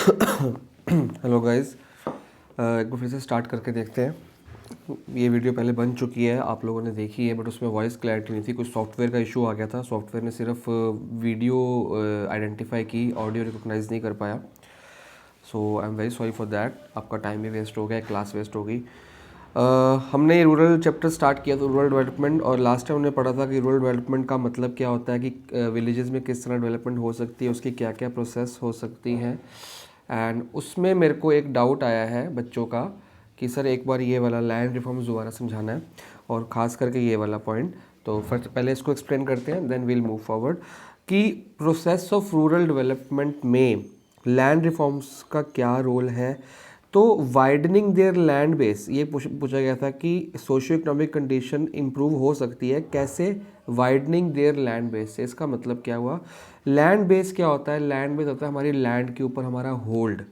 Hello guys, एक बार फिर से स्टार्ट करके देखते हैं। ये वीडियो पहले बन चुकी है, आप लोगों ने देखी है, बट उसमें वॉइस क्लैरिटी नहीं थी। कुछ सॉफ्टवेयर का इशू आ गया था। सॉफ्टवेयर ने सिर्फ वीडियो आइडेंटिफाई की, ऑडियो रिकॉग्नाइज नहीं कर पाया। So I am very sorry for that. आपका टाइम भी वेस्ट हो गया, क्लास वेस्ट हो गई। हमने रूरल चैप्टर स्टार्ट किया था, रूरल डेवलपमेंट, और लास्ट टाइम हमने पढ़ा था कि रूरल डेवलपमेंट का मतलब क्या होता है, कि विलेजेस में किस तरह डेवलपमेंट हो सकती है, उसकी क्या क्या प्रोसेस हो सकती हैं। एंड उसमें मेरे को एक डाउट आया है बच्चों का कि सर एक बार ये वाला लैंड रिफॉर्म्स दोबारा समझाना है, और ख़ास करके ये वाला पॉइंट। तो फर्स्ट पहले इसको एक्सप्लेन करते हैं, देन वील मूव फॉरवर्ड। कि प्रोसेस ऑफ रूरल डेवलपमेंट में लैंड रिफॉर्म्स का क्या रोल है। तो वाइडनिंग देयर लैंड बेस, ये पूछा गया था कि सोशियो इकोनॉमिक कंडीशन इम्प्रूव हो सकती है कैसे, वाइडनिंग देयर लैंड बेस से। इसका मतलब क्या हुआ? लैंड बेस क्या होता है? लैंड बेस होता है हमारी लैंड के ऊपर हमारा होल्ड,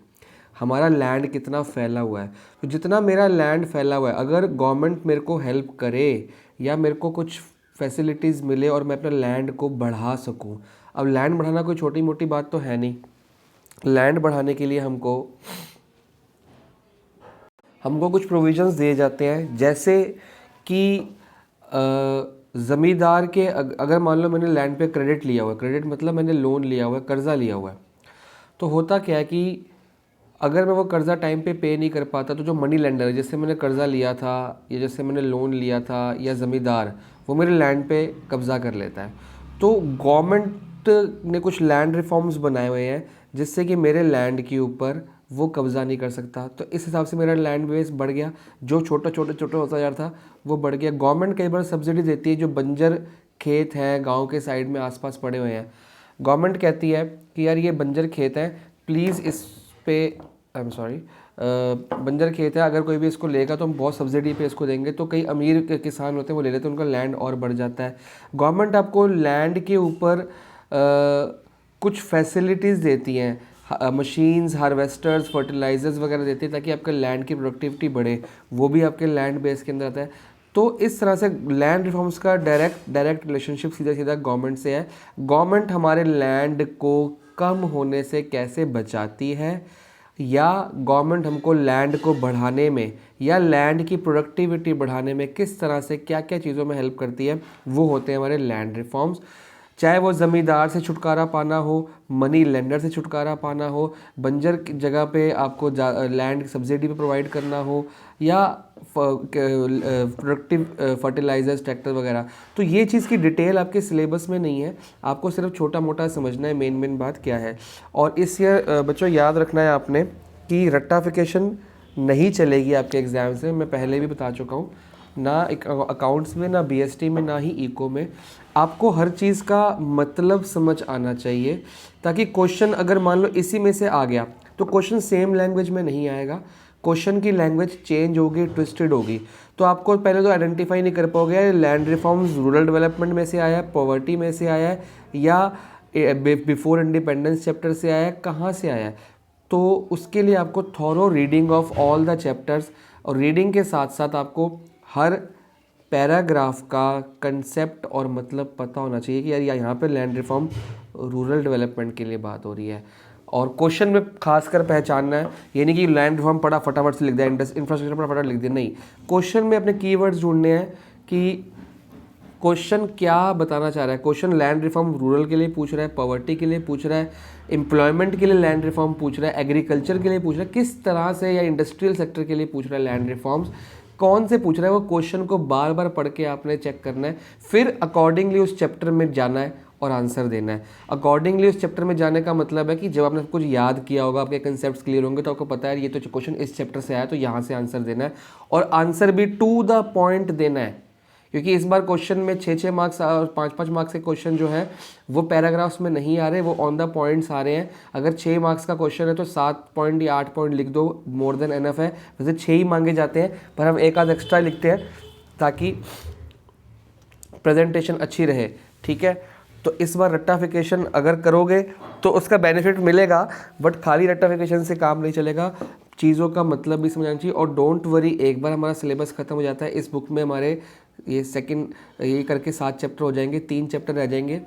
हमारा लैंड कितना फैला हुआ है। तो जितना मेरा लैंड फैला हुआ है, अगर गवर्नमेंट मेरे को हेल्प करे या मेरे को कुछ फैसिलिटीज़ मिले और मैं अपना लैंड को बढ़ा सकूं। अब लैंड बढ़ाना कोई छोटी मोटी बात तो है नहीं। लैंड बढ़ाने के लिए हमको कुछ प्रोविजंस दिए जाते हैं, जैसे कि ज़मींदार के अगर मान लो मैंने लैंड पे क्रेडिट लिया हुआ है, क्रेडिट मतलब मैंने लोन लिया हुआ है, कर्ज़ा लिया हुआ है, तो होता क्या है कि अगर मैं वो कर्ज़ा टाइम पे नहीं कर पाता, तो जो मनी लेंडर है, जिससे मैंने कर्ज़ा लिया था या जिससे मैंने लोन लिया था, या ज़मींदार, वो मेरे लैंड पे कब्ज़ा कर लेता है। तो गवर्नमेंट ने कुछ लैंड रिफॉर्म्स बनाए हुए हैं जिससे कि मेरे लैंड के ऊपर वो कब्ज़ा नहीं कर सकता। तो इस हिसाब से मेरा लैंड बेस बढ़ गया, जो छोटा होता जा रहा था वो बढ़ गया। गवर्नमेंट कई बार सब्सिडी देती है, जो बंजर खेत हैं गांव के साइड में आसपास पड़े हुए हैं, गवर्नमेंट कहती है कि यार ये बंजर खेत है, प्लीज़ इस पे, आई एम सॉरी, बंजर खेत है, अगर कोई भी इसको लेगा तो हम बहुत सब्सिडी पे इसको देंगे। तो कई अमीर किसान होते हैं, वो ले लेते हैं, उनका लैंड और बढ़ जाता है। गवर्नमेंट आपको लैंड के ऊपर कुछ फैसिलिटीज़ देती हैं, मशीन्स, हार्वेस्टर्स, फर्टिलाइजर्स वगैरह देती है, ताकि आपके लैंड की प्रोडक्टिविटी बढ़े। वो भी आपके लैंड बेस के अंदर आता है। तो इस तरह से लैंड रिफॉर्म्स का डायरेक्ट रिलेशनशिप सीधा सीधा गवर्नमेंट से है। गवर्नमेंट हमारे लैंड को कम होने से कैसे बचाती है, या गवर्नमेंट हमको लैंड को बढ़ाने में या लैंड की प्रोडक्टिविटी बढ़ाने में किस तरह से क्या क्या चीज़ों में हेल्प करती है, वो होते हैं हमारे लैंड रिफॉर्म्स। चाहे वो ज़मींदार से छुटकारा पाना हो, मनी लेंडर से छुटकारा पाना हो, बंजर की जगह पे आपको लैंड सब्सिडी पे प्रोवाइड करना हो, या प्रोडक्टिव फर्टिलाइजर्स, ट्रैक्टर वगैरह। तो ये चीज़ की डिटेल आपके सिलेबस में नहीं है, आपको सिर्फ छोटा मोटा समझना है मेन बात क्या है। और इस ईयर बच्चों याद रखना है आपने कि रट्टाफिकेशन नहीं चलेगी आपके एग्ज़ाम से, मैं पहले भी बता चुका हूँ। ना अकाउंट्स में, ना बीएसटी में, ना ही इको में। आपको हर चीज़ का मतलब समझ आना चाहिए, ताकि क्वेश्चन अगर मान लो इसी में से आ गया तो क्वेश्चन सेम लैंग्वेज में नहीं आएगा, क्वेश्चन की लैंग्वेज चेंज होगी, ट्विस्टेड होगी। तो आपको पहले तो आइडेंटिफाई नहीं कर पाओगे लैंड रिफॉर्म्स रूरल डेवलपमेंट में से आया है, पॉवर्टी में से आया है, या बिफोर इंडिपेंडेंस चैप्टर से आया है, कहाँ से आया है। तो उसके लिए आपको thorough reading of all the chapters, और रीडिंग के साथ साथ आपको हर पैराग्राफ का कंसेप्ट और मतलब पता होना चाहिए कि यार यहाँ पे लैंड रिफॉर्म रूरल डेवलपमेंट के लिए बात हो रही है। और क्वेश्चन में खासकर पहचानना है, ये नहीं कि लैंड रिफॉर्म पढ़ा फटाफट से लिख दिया, इंफ्रास्ट्रक्चर पढ़ा फटाफट लिख दिया, नहीं। क्वेश्चन में अपने कीवर्ड्स ढूंढने हैं कि क्वेश्चन क्या बताना चाह रहा है। क्वेश्चन लैंड रिफॉर्म रूरल के लिए पूछ रहा है, पॉवर्टी के लिए पूछ रहा है, एम्प्लॉयमेंट के लिए लैंड रिफॉर्म पूछ रहा है, एग्रीकल्चर के लिए पूछ रहा है, किस तरह से, या इंडस्ट्रियल सेक्टर के लिए पूछ रहा है लैंड रिफॉर्म्स, कौन से पूछ रहा है, वो क्वेश्चन को बार बार पढ़ के आपने चेक करना है। फिर अकॉर्डिंगली उस चैप्टर में जाना है और आंसर देना है। अकॉर्डिंगली उस चैप्टर में जाने का मतलब है कि जब आपने कुछ याद किया होगा, आपके कंसेप्ट्स क्लियर होंगे, तो आपको पता है ये तो क्वेश्चन इस चैप्टर से आया, तो यहाँ से आंसर देना है, और आंसर भी टू द पॉइंट देना है। क्योंकि इस बार क्वेश्चन में 6-6 मार्क्स और 5-5 मार्क्स के क्वेश्चन जो है वो पैराग्राफ्स में नहीं आ रहे, वो ऑन द पॉइंट्स आ रहे हैं। अगर 6 मार्क्स का क्वेश्चन है तो 7 पॉइंट या 8 पॉइंट लिख दो, मोर देन एनफ है। वैसे 6 ही मांगे जाते हैं, पर हम एक आध एक्स्ट्रा लिखते हैं ताकि प्रेजेंटेशन अच्छी रहे, ठीक है। तो इस बार रट्टाफिकेशन अगर करोगे तो उसका बेनिफिट मिलेगा, बट खाली रट्टाफिकेशन से काम नहीं चलेगा, चीज़ों का मतलब भी समझना चाहिए। और डोंट वरी, एक बार हमारा सिलेबस खत्म हो जाता है, इस बुक में हमारे ये सेकंड ये करके 7 चैप्टर हो जाएंगे, 3 चैप्टर रह जाएंगे,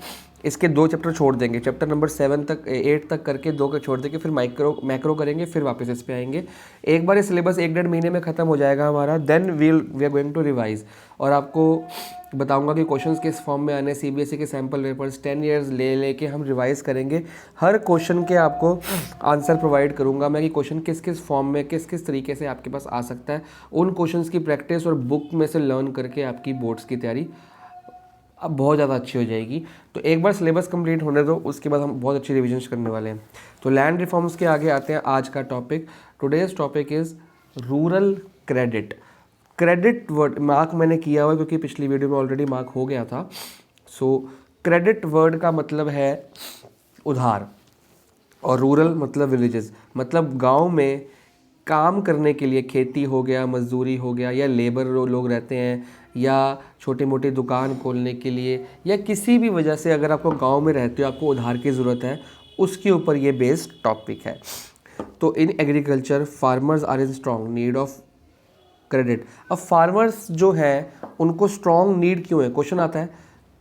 इसके 2 चैप्टर छोड़ देंगे, चैप्टर नंबर 7 तक 8 तक करके 2 के छोड़ देंगे, फिर मैक्रो करेंगे, फिर वापस इस पे आएंगे। एक बार ये सिलेबस 1-1.5 महीने में ख़त्म हो जाएगा हमारा, then we are going to revise. और आपको बताऊंगा कि क्वेश्चंस किस फॉर्म में आने, सीबीएसई के सैम्पल पेपर्स 10 ईयर्स लेके हम रिवाइज करेंगे। हर क्वेश्चन के आपको आंसर प्रोवाइड करूंगा मैं कि क्वेश्चन किस किस फॉर्म में किस किस तरीके से आपके पास आ सकता है। उन क्वेश्चंस की प्रैक्टिस और बुक में से लर्न करके आपकी बोर्ड्स की तैयारी अब बहुत ज़्यादा अच्छी हो जाएगी। तो एक बार सिलेबस कंप्लीट होने दो, उसके बाद हम बहुत अच्छी रिविजन्स करने वाले हैं। तो लैंड रिफॉर्म्स के आगे आते हैं आज का topic. Today's topic is rural credit. Credit word mark मैंने किया हुआ क्योंकि पिछली वीडियो में ऑलरेडी मार्क हो गया था। सो क्रेडिट वर्ड का मतलब है उधार, और रूरल मतलब विलेजेस, मतलब गांव में काम करने के लिए, खेती हो गया, मजदूरी हो गया, या लेबर लोग रहते हैं, या छोटी मोटी दुकान खोलने के लिए, या किसी भी वजह से अगर आपको गांव में रहते हो, आपको उधार की ज़रूरत है, उसके ऊपर ये बेस्ड टॉपिक है। तो in agriculture farmers are in strong need of credit. अब फार्मर्स जो है उनको स्ट्रॉन्ग नीड क्यों है, क्वेश्चन आता है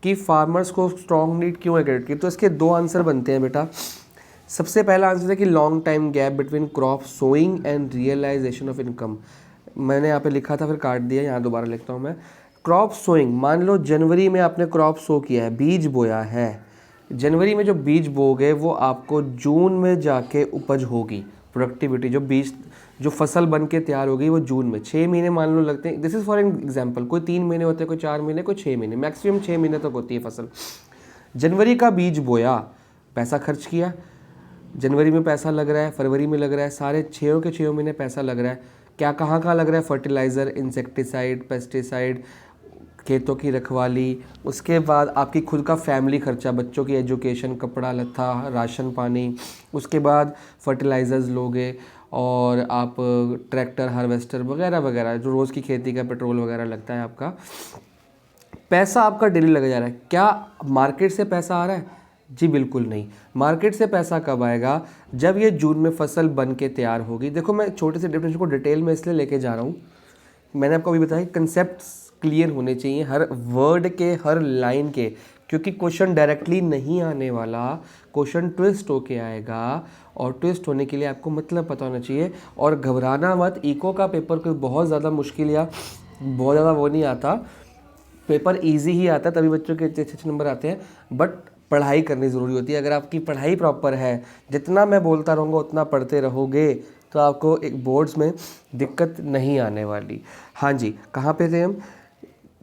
कि फार्मर्स को स्ट्रॉन्ग नीड क्यों है क्रेडिट की। तो इसके 2 आंसर बनते हैं बेटा। सबसे पहला आंसर है कि long time gap between crop sowing and realisation of income. मैंने यहाँ पे लिखा था फिर काट दिया, यहाँ दोबारा लिखता हूँ मैं। क्रॉप सोइंग, मान लो जनवरी में आपने क्रॉप सो किया है, बीज बोया है। जनवरी में जो बीज बोगे वो आपको जून में जाके उपज होगी, प्रोडक्टिविटी जो बीज जो फसल बन के तैयार होगी वो जून में। 6 महीने मान लो लगते हैं, this is for an example. कोई 3 महीने होते हैं, कोई 4 महीने, कोई 6 महीने, मैक्सिमम 6 महीने तक होती है फसल। जनवरी का बीज बोया, पैसा खर्च किया, जनवरी में पैसा लग रहा है, फरवरी में लग रहा है, सारे 6 के 6 महीने पैसा लग रहा है। क्या कहाँ कहाँ लग रहा है, फर्टिलाइज़र, इंसेक्टिसाइड, पेस्टिसाइड, खेतों की रखवाली, उसके बाद आपकी खुद का फैमिली खर्चा, बच्चों की एजुकेशन, कपड़ा लत्ता, राशन पानी, उसके बाद फर्टिलाइज़र्स लोगे, और आप ट्रैक्टर, हार्वेस्टर वगैरह वगैरह जो रोज़ की खेती का पेट्रोल वगैरह लगता है आपका, पैसा आपका डेली लगा जा रहा है। क्या मार्केट से पैसा आ रहा है? जी बिल्कुल नहीं। मार्केट से पैसा कब आएगा? जब ये जून में फसल बन के तैयार होगी। देखो मैं छोटे से डिफरेंस को डिटेल में इसलिए लेके जा रहा हूँ, मैंने आपको अभी बताया कंसेप्ट्स क्लियर होने चाहिए हर वर्ड के, हर लाइन के, क्योंकि क्वेश्चन डायरेक्टली नहीं आने वाला, क्वेश्चन ट्विस्ट होके आएगा, और ट्विस्ट होने के लिए आपको मतलब पता होना चाहिए। और घबराना मत, इको का पेपर कोई बहुत ज़्यादा मुश्किल या बहुत ज़्यादा वो नहीं आता, पेपर इजी ही आता है, तभी बच्चों के अच्छे नंबर आते हैं। बट पढ़ाई करनी ज़रूरी होती है। अगर आपकी पढ़ाई प्रॉपर है, जितना मैं बोलता रहूँगा उतना पढ़ते रहोगे, तो आपको एक बोर्ड्स में दिक्कत नहीं आने वाली। हाँ जी, कहाँ पे थे हम?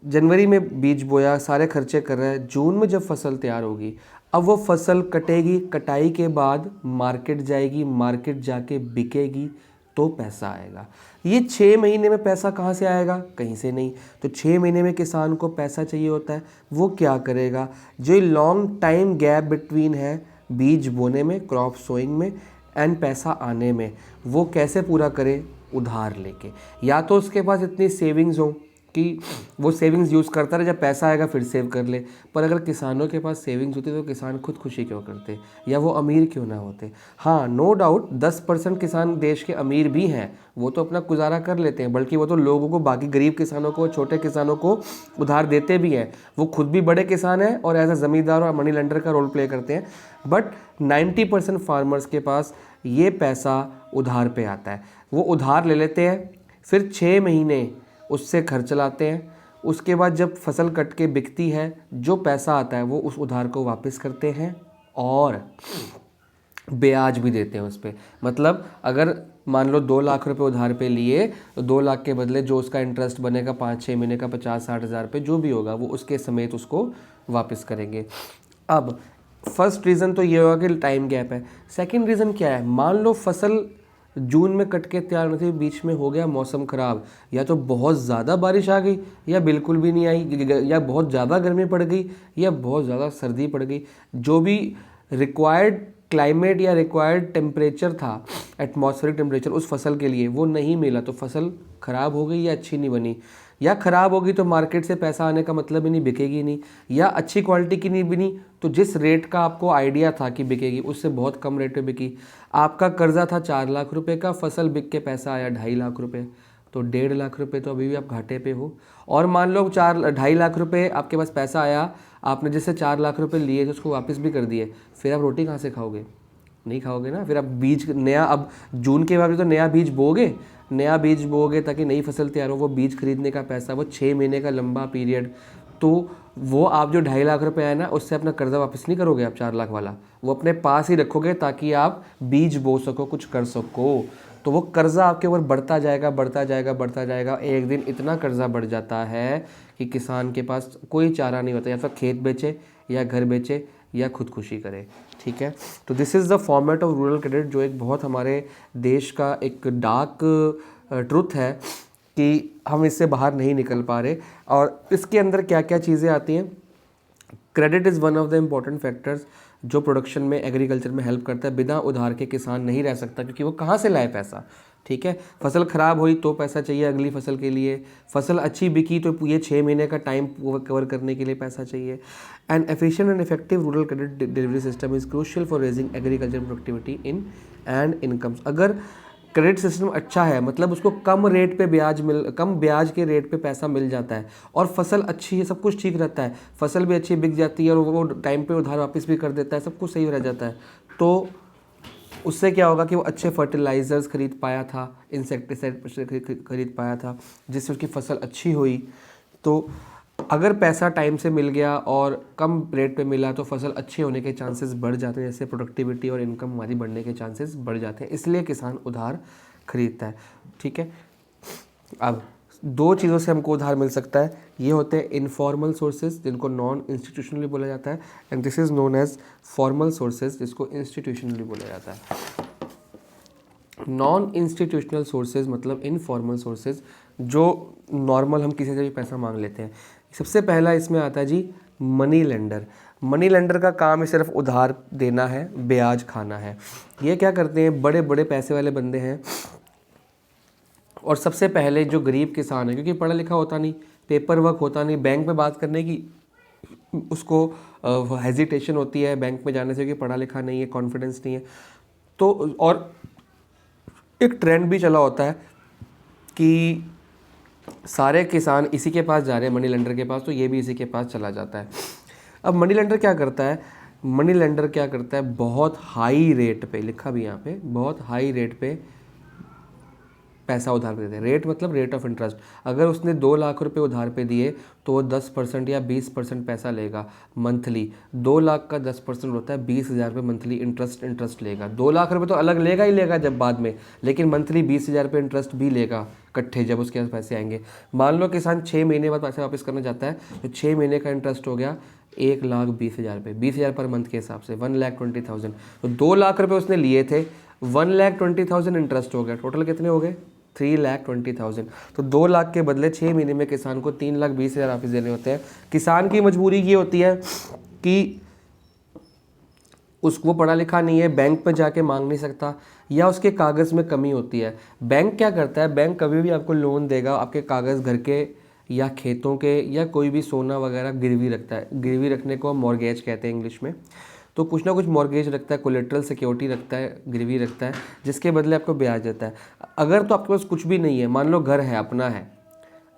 जनवरी में बीज बोया, सारे खर्चे कर रहे हैं, जून में जब फसल तैयार होगी, अब वो फसल कटेगी, कटाई के बाद मार्केट जाएगी, मार्केट जाके बिकेगी, तो पैसा आएगा। ये 6 महीने में पैसा कहाँ से आएगा? कहीं से नहीं। तो 6 महीने में किसान को पैसा चाहिए होता है, वो क्या करेगा? जो लॉन्ग टाइम गैप बिटवीन है बीज बोने में, क्रॉप सोइंग में, एंड पैसा आने में, वो कैसे पूरा करे? उधार लेके। या तो उसके पास इतनी सेविंग्स हो कि वो सेविंग्स यूज़ करता रहे, जब पैसा आएगा फिर सेव कर ले। पर अगर किसानों के पास सेविंग्स होती तो किसान खुदकुशी क्यों करते, या वो अमीर क्यों ना होते? हाँ, नो डाउट 10% किसान देश के अमीर भी हैं, वो तो अपना गुजारा कर लेते हैं, बल्कि वो तो लोगों को, बाकी गरीब किसानों को, छोटे किसानों को उधार देते भी हैं। वो खुद भी बड़े किसान हैं और एज अ ज़मींदार और मनी लेंडर का रोल प्ले करते हैं। बट 90% फार्मर्स के पास ये पैसा उधार पे आता है। वो उधार ले लेते हैं, फिर 6 महीने उससे घर चलाते हैं, उसके बाद जब फसल कट के बिकती है, जो पैसा आता है वो उस उधार को वापस करते हैं, और ब्याज भी देते हैं उस पर। मतलब अगर मान लो 2 लाख रुपए उधार पे लिए, तो 2 लाख के बदले जो उसका इंटरेस्ट बनेगा 5-6 महीने का 50-60 हज़ार रुपये जो भी होगा, वो उसके समेत उसको वापस करेंगे। अब फर्स्ट रीज़न तो ये होगा कि टाइम गैप है। सेकंड रीज़न क्या है? मान लो फसल जून में कट के तैयार होती, बीच में हो गया मौसम ख़राब, या तो बहुत ज़्यादा बारिश आ गई, या बिल्कुल भी नहीं आई, या बहुत ज़्यादा गर्मी पड़ गई, या बहुत ज़्यादा सर्दी पड़ गई। जो भी रिक्वायर्ड क्लाइमेट या रिक्वायर्ड टेम्परेचर था, एटमॉस्फेरिक टेम्परेचर उस फसल के लिए, वो नहीं मिला, तो फसल ख़राब हो गई या अच्छी नहीं बनी। या ख़राब होगी तो मार्केट से पैसा आने का मतलब ही नहीं, बिकेगी नहीं। या अच्छी क्वालिटी की नहीं बनी, तो जिस रेट का आपको आइडिया था कि बिकेगी, उससे बहुत कम रेट पे बिकी। आपका कर्जा था 4 लाख रुपए का, फसल बिक के पैसा आया 2.5 लाख रुपए, तो 1.5 लाख रुपए तो अभी भी आप घाटे पे हो। और मान लो 2.5 लाख रुपए आपके पास पैसा आया, आपने जैसे 4 लाख रुपए लिए तो उसको वापस भी कर दिए, फिर आप रोटी कहाँ से खाओगे? नहीं खाओगे ना। फिर आप बीज नया, अब जून के बाद तो नया बीज बोओगे, नया बीज बोओगे ताकि नई फसल तैयार हो, वो बीज खरीदने का पैसा, वो 6 महीने का लंबा पीरियड, तो वो आप जो 2.5 लाख रुपए आया ना, उससे अपना कर्जा वापस नहीं करोगे आप 4 लाख वाला, वो अपने पास ही रखोगे ताकि आप बीज बो सको, कुछ कर सको। तो वो कर्जा आपके ऊपर बढ़ता जाएगा, बढ़ता जाएगा, बढ़ता जाएगा। एक दिन इतना कर्जा बढ़ जाता है कि किसान के पास कोई चारा नहीं होता, या फिर खेत बेचे या घर बेचे या खुदकुशी करे। ठीक है, तो this is the format of rural credit, जो एक बहुत हमारे देश का एक डार्क ट्रुथ है कि हम इससे बाहर नहीं निकल पा रहे। और इसके अंदर क्या क्या चीज़ें आती हैं? Credit is one of the important factors जो प्रोडक्शन में, एग्रीकल्चर में हेल्प करता है। बिना उधार के किसान नहीं रह सकता, क्योंकि वो कहाँ से लाए पैसा? ठीक है, फसल ख़राब हुई तो पैसा चाहिए अगली फसल के लिए, फसल अच्छी बिकी तो ये 6 महीने का टाइम कवर करने के लिए पैसा चाहिए। N efficient and effective rural credit delivery system is crucial for raising agriculture productivity in and incomes. अगर क्रेडिट सिस्टम अच्छा है, मतलब उसको कम ब्याज के रेट पे पैसा मिल जाता है, और फसल अच्छी है, सब कुछ ठीक रहता है, फसल भी अच्छी बिक जाती है, और वो टाइम पे उधार वापस भी कर देता है, सब कुछ सही रह जाता है, तो उससे क्या होगा कि वो अच्छे फर्टिलाइज़र्स खरीद पाया था, इंसेक्टिसाइड खरीद पाया था, जिससे उसकी फसल अच्छी हुई। तो अगर पैसा टाइम से मिल गया और कम रेट पे मिला तो फसल अच्छे होने के चांसेस बढ़ जाते हैं, जैसे प्रोडक्टिविटी और इनकम हमारी बढ़ने के चांसेस बढ़ जाते हैं, इसलिए किसान उधार खरीदता है। ठीक है, अब 2 चीज़ों से हमको उधार मिल सकता है, ये होते हैं इनफॉर्मल सोर्सेज जिनको नॉन इंस्टीट्यूशनली बोला जाता है, and this is known as formal sources जिसको इंस्टीट्यूशनली बोला जाता है। नॉन इंस्टीट्यूशनल सोर्सेज मतलब इनफॉर्मल सोर्सेज, जो नॉर्मल हम किसी से भी पैसा मांग लेते हैं। सबसे पहला इसमें आता है जी मनी लेंडर। मनी लेंडर का काम है सिर्फ उधार देना है, ब्याज खाना है। ये क्या करते हैं? बड़े बड़े पैसे वाले बंदे हैं, और सबसे पहले जो गरीब किसान है, क्योंकि पढ़ा लिखा होता नहीं, पेपर वर्क होता नहीं, बैंक में बात करने की उसको हेजिटेशन होती है बैंक में जाने से, क्योंकि पढ़ा लिखा नहीं है, कॉन्फिडेंस नहीं है। तो और एक ट्रेंड भी चला होता है कि सारे किसान इसी के पास जा रहे हैं, मनी लेंडर के पास, तो ये भी इसी के पास चला जाता है। अब मनी लेंडर क्या करता है? मनी लेंडर क्या करता है? बहुत हाई रेट पे, लिखा भी यहाँ पे, बहुत हाई रेट पे पैसा उधार पे देते हैं। रेट मतलब रेट ऑफ इंटरेस्ट। अगर उसने 2 लाख रुपए उधार पे दिए तो वो 10% या 20% पैसा लेगा मंथली। 2 लाख का 10% होता है 20,000 रुपये मंथली इंटरेस्ट लेगा। 2 लाख रुपए तो अलग लेगा ही लेगा जब बाद में, लेकिन मंथली 20,000 रुपये इंटरेस्ट भी लेगा इकट्ठे जब उसके पास पैसे आएंगे। मान लो किसान 6 महीने बाद पैसा वापस करना चाहता है, तो 6 महीने का इंटरेस्ट हो गया 1,20,000 रुपये, 20,000 पर मंथ के हिसाब से 1,20,000। तो 2 लाख रुपये उसने लिए थे, 1,20,000 इंटरेस्ट हो गया, टोटल कितने हो गए? 3,20,000। तो 2 लाख के बदले 6 महीने में किसान को 3,20,000 वापस देने होते हैं। किसान की मजबूरी ये होती है कि उसको पढ़ा लिखा नहीं है, बैंक में जाके मांग नहीं सकता, या उसके कागज़ में कमी होती है। बैंक क्या करता है? बैंक कभी भी आपको लोन देगा, आपके कागज़ घर के या खेतों के या कोई भी सोना वगैरह गिरवी रखता है। गिरवी रखने को मॉर्गेज कहते हैं इंग्लिश में। तो कुछ ना कुछ मॉर्गेज रखता है, कोलेट्रल सिक्योरिटी रखता है, गिरवी रखता है, जिसके बदले आपको ब्याज देता है। अगर तो आपके पास कुछ भी नहीं है, मान लो घर है, अपना है,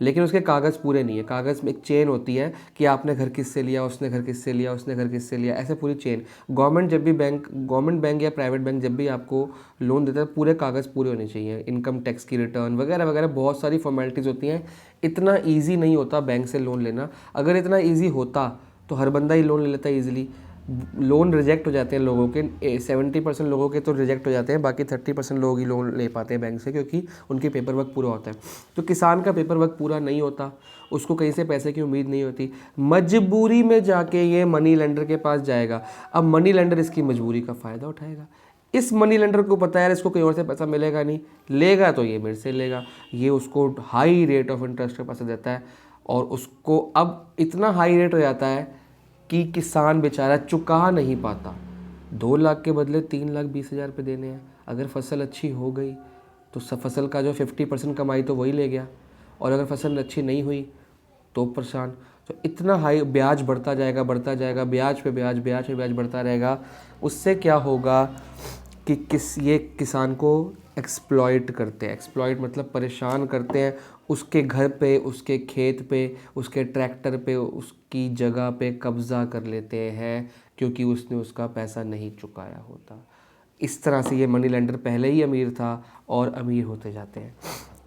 लेकिन उसके कागज़ पूरे नहीं है, कागज़ में एक चेन होती है कि आपने घर किससे लिया, उसने घर किससे लिया, उसने घर किससे लिया, ऐसे पूरी चेन। गवर्नमेंट बैंक या प्राइवेट बैंक जब भी आपको लोन देता है, पूरे कागज़ पूरे होने चाहिए, इनकम टैक्स की रिटर्न वगैरह वगैरह, बहुत सारी फॉर्मेलिटीज़ होती हैं। इतना ईजी नहीं होता बैंक से लोन लेना। अगर इतना ईजी होता तो हर बंदा ही लोन ले लेता ईजिली। लोन रिजेक्ट हो जाते हैं लोगों के, 70% लोगों के तो रिजेक्ट हो जाते हैं, बाकी 30% लोग ही लोन ले पाते हैं बैंक से, क्योंकि उनके पेपर वर्क पूरा होता है। तो किसान का पेपर वर्क पूरा नहीं होता, उसको कहीं से पैसे की उम्मीद नहीं होती, मजबूरी में जाके ये मनी लेंडर के पास जाएगा। अब मनी लेंडर इसकी मजबूरी का फ़ायदा उठाएगा। इस मनी लेंडर को पता है यार इसको कहीं और से पैसा मिलेगा नहीं, लेगा तो ये मेरे से लेगा, ये उसको हाई रेट ऑफ इंटरेस्ट पे पैसा देता है, और उसको अब इतना हाई रेट हो जाता है कि किसान बेचारा चुका नहीं पाता। 2 लाख के बदले 3,20,000 रुपये देने हैं। अगर फसल अच्छी हो गई तो फसल का जो 50% कमाई तो वही ले गया, और अगर फसल अच्छी नहीं हुई तो परेशान। तो इतना हाई ब्याज बढ़ता जाएगा, बढ़ता जाएगा, ब्याज पे ब्याज, ब्याज पे ब्याज बढ़ता रहेगा। उससे क्या होगा कि ये किसान को एक्सप्लॉइट करते हैं। एक्सप्लॉइट मतलब परेशान करते हैं, उसके घर पे, उसके खेत पे, उसके ट्रैक्टर पे, उसकी जगह पे कब्ज़ा कर लेते हैं क्योंकि उसने उसका पैसा नहीं चुकाया होता। इस तरह से ये मनी लेंडर पहले ही अमीर था और अमीर होते जाते हैं।